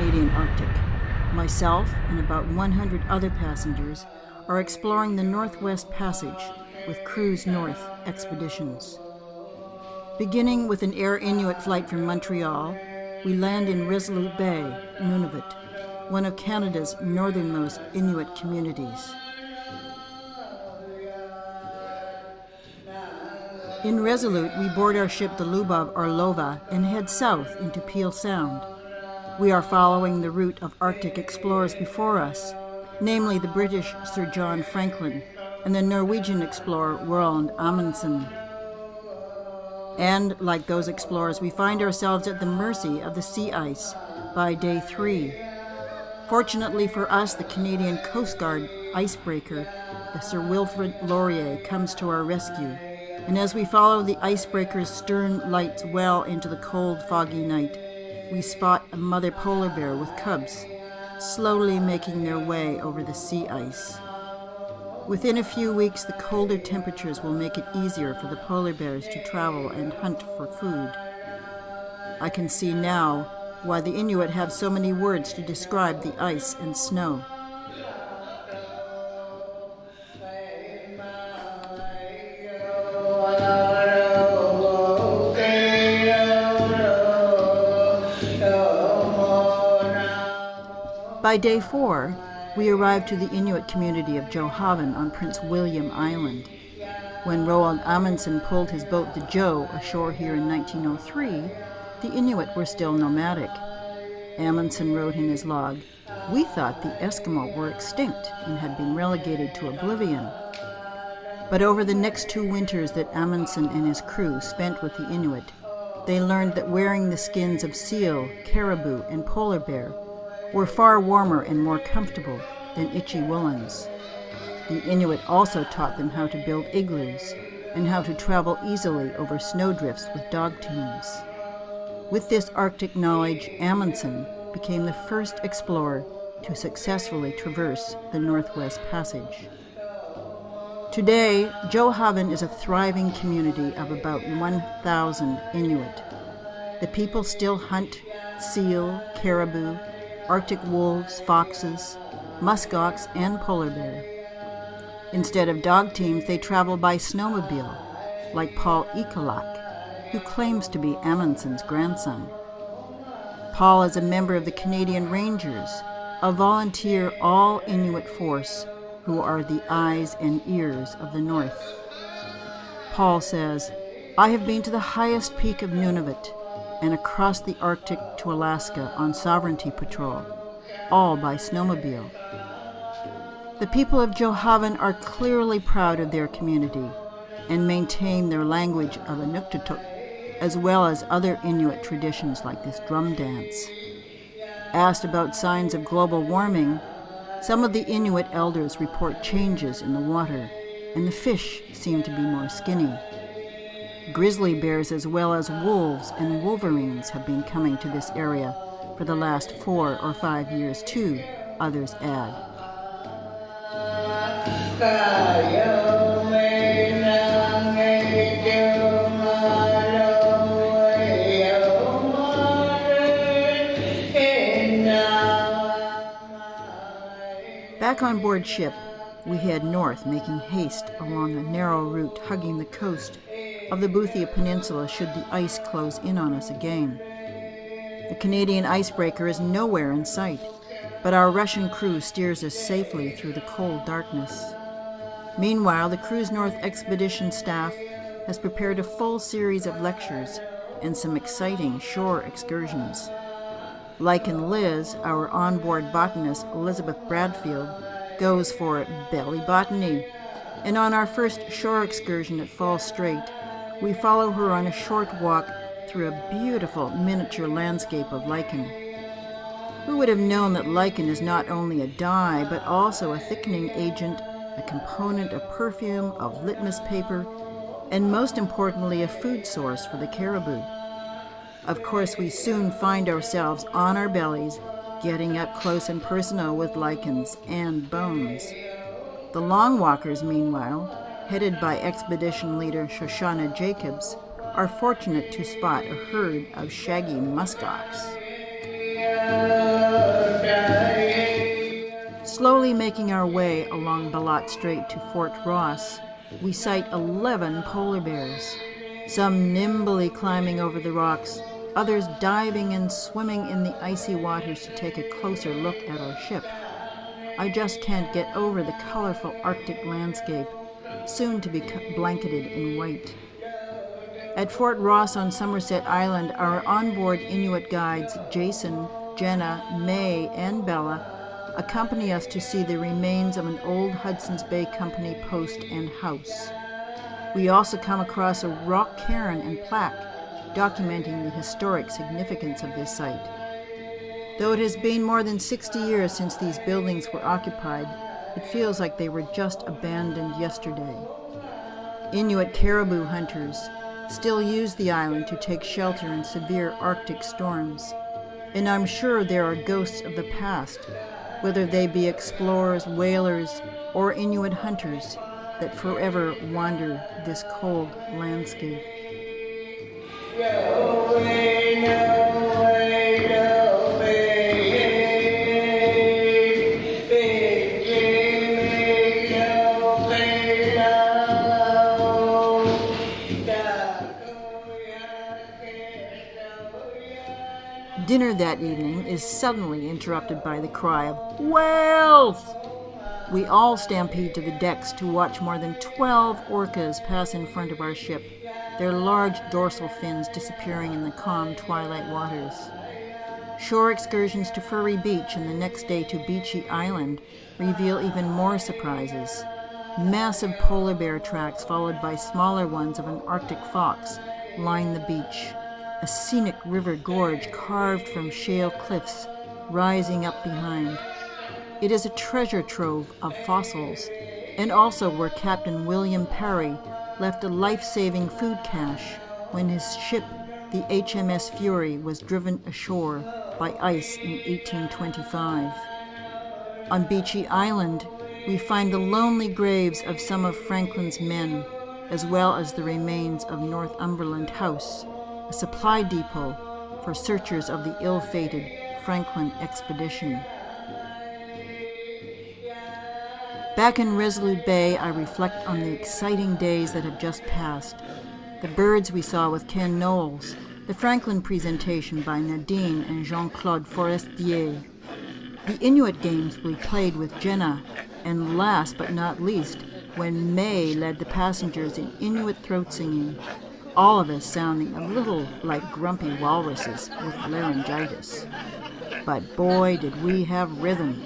Canadian Arctic. Myself and about 100 other passengers are exploring the Northwest Passage with Cruise North expeditions. Beginning with an Air Inuit flight from Montreal, we land in Resolute Bay, Nunavut, one of Canada's northernmost Inuit communities. In Resolute, we board our ship the Lyubov Orlova and head south into Peel Sound. We are following the route of Arctic explorers before us, namely the British Sir Franklin and the Norwegian explorer Wilfred Amundsen. And, like those explorers, we find ourselves at the mercy of the sea ice by day 3. Fortunately for us, the Canadian Coast Guard icebreaker, the Sir Wilfred Laurier, comes to our rescue. And as we follow the icebreaker's stern lights well into the cold, foggy night, we spot a mother polar bear with cubs, slowly making their way over the sea ice. Within a few weeks, the colder temperatures will make it easier for the polar bears to travel and hunt for food. I can see now why the Inuit have so many words to describe the ice and snow. By day 4, we arrived to the Inuit community of Gjoa Haven on Prince William Island. When Roald Amundsen pulled his boat the Gjoa ashore here in 1903, the Inuit were still nomadic. Amundsen wrote in his log, "We thought the Eskimo were extinct and had been relegated to oblivion." But over the next 2 winters that Amundsen and his crew spent with the Inuit, they learned that wearing the skins of seal, caribou, and polar bear were far warmer and more comfortable than itchy woolens. The Inuit also taught them how to build igloos and how to travel easily over snowdrifts with dog teams. With this Arctic knowledge, Amundsen became the first explorer to successfully traverse the Northwest Passage. Today, Gjoa Haven is a thriving community of about 1,000 Inuit. The people still hunt seal, caribou, Arctic wolves, foxes, muskox, and polar bear. Instead of dog teams, they travel by snowmobile, like Paul Ikalak, who claims to be Amundsen's grandson. Paul is a member of the Canadian Rangers, a volunteer all-Inuit force who are the eyes and ears of the North. Paul says, "I have been to the highest peak of Nunavut and across the Arctic to Alaska on sovereignty patrol, all by snowmobile." The people of Gjoa Haven are clearly proud of their community and maintain their language of inuit-owned, as well as other Inuit traditions like this drum dance. Asked about signs of global warming, some of the Inuit elders report changes in the water, and the fish seem to be more skinny. Grizzly bears as well as wolves and wolverines have been coming to this area for the last 4 or 5 years too, others add. Back on board ship, we head north, making haste along a narrow route hugging the coast of the Boothia Peninsula should the ice close in on us again. The Canadian icebreaker is nowhere in sight, but our Russian crew steers us safely through the cold darkness. Meanwhile, the Cruise North expedition staff has prepared a full series of lectures and some exciting shore excursions. Like Liz, our onboard botanist Elizabeth Bradfield goes for belly botany, and on our first shore excursion at Falls Strait, we follow her on a short walk through a beautiful miniature landscape of lichen. Who would have known that lichen is not only a dye, but also a thickening agent, a component of perfume, of litmus paper, and most importantly, a food source for the caribou? Of course, we soon find ourselves on our bellies, getting up close and personal with lichens and bones. The long walkers, meanwhile, headed by expedition leader Shoshana Jacobs, are fortunate to spot a herd of shaggy muskox. Slowly making our way along Balat Strait to Fort Ross, we sight 11 polar bears, some nimbly climbing over the rocks, others diving and swimming in the icy waters to take a closer look at our ship. I just can't get over the colorful Arctic landscape, soon to be blanketed in white. At Fort Ross on Somerset Island, our onboard Inuit guides Jason, Jenna, May, and Bella accompany us to see the remains of an old Hudson's Bay Company post and house. We also come across a rock cairn and plaque documenting the historic significance of this site. Though it has been more than 60 years since these buildings were occupied, it feels like they were just abandoned yesterday. Inuit caribou hunters still use the island to take shelter in severe Arctic storms, and I'm sure there are ghosts of the past, whether they be explorers, whalers, or Inuit hunters, that forever wander this cold landscape. Dinner that evening is suddenly interrupted by the cry of "Whales!" We all stampede to the decks to watch more than 12 orcas pass in front of our ship, their large dorsal fins disappearing in the calm twilight waters. Shore excursions to Furry Beach and the next day to Beachy Island reveal even more surprises. Massive polar bear tracks followed by smaller ones of an Arctic fox line the beach. A scenic river gorge carved from shale cliffs rising up behind. It is a treasure trove of fossils, and also where Captain William Parry left a life-saving food cache when his ship, the HMS Fury, was driven ashore by ice in 1825. On Beachy Island, we find the lonely graves of some of Franklin's men, as well as the remains of Northumberland House, a supply depot for searchers of the ill-fated Franklin expedition. Back in Resolute Bay, I reflect on the exciting days that have just passed. The birds we saw with Ken Knowles, the Franklin presentation by Nadine and Jean-Claude Forestier, the Inuit games we played with Jenna, and last but not least, when May led the passengers in Inuit throat singing, all of us sounding a little like grumpy walruses with laryngitis. But boy, did we have rhythm.